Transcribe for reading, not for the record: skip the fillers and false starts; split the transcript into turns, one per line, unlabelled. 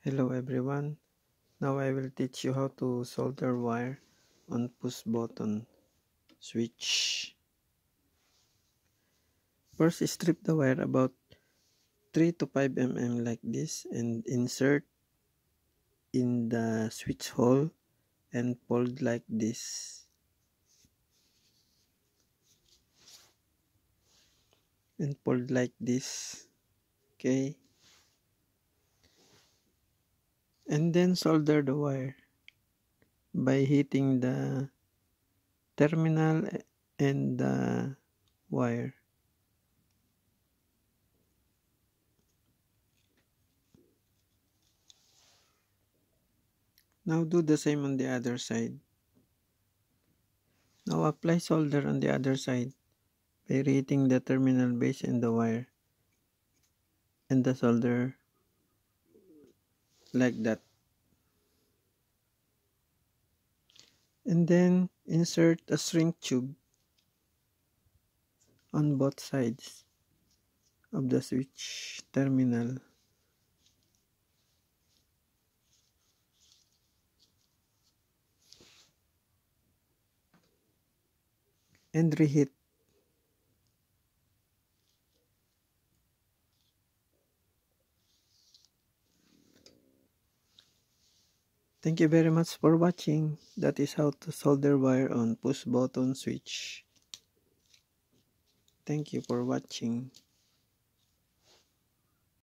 Hello everyone, now I will teach you how to solder wire on push button switch. First, strip the wire about 3 to 5 mm like this and insert in the switch hole and fold like this. Okay. And then solder the wire by hitting the terminal and the wire. Now do the same on the other side. Now apply solder on the other side by hitting the terminal base and the wire and the solder like that. And then insert a shrink tube on both sides of the switch terminal. And reheat. Thank you very much for watching. That is how to solder wire on push button switch. Thank you for watching.